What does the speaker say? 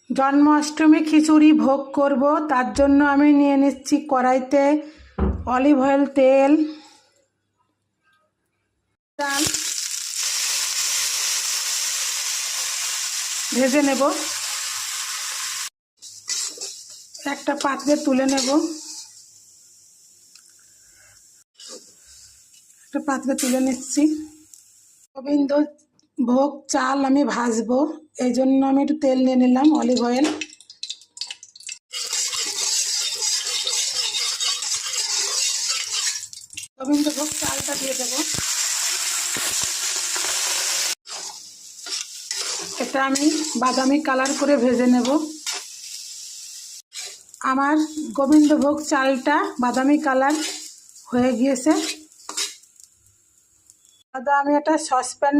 জন্মাষ্টমী খিচুড়ি ভোগ করব, তার জন্য আমি নিয়ে নিচ্ছি কড়াইতে অলিভ অয়েল, তেল, ডাল ভেজে নেব। একটা পাত্রে তুলে নেব, একটা পাত্রে তুলে নিচ্ছি। গোবিন্দ ভোগ চাল আমি ভাজবো, এই জন্য আমি একটু তেল নিয়ে নিলাম, অলিভ অয়েল। গোবিন্দভোগ চালটা দিয়ে দেবো। এটা আমি বাদামি কালার করে ভেজে নেব। আমার গোবিন্দভোগ চালটা বাদামি কালার হয়ে গিয়েছে। আমি একটা সসপ্যান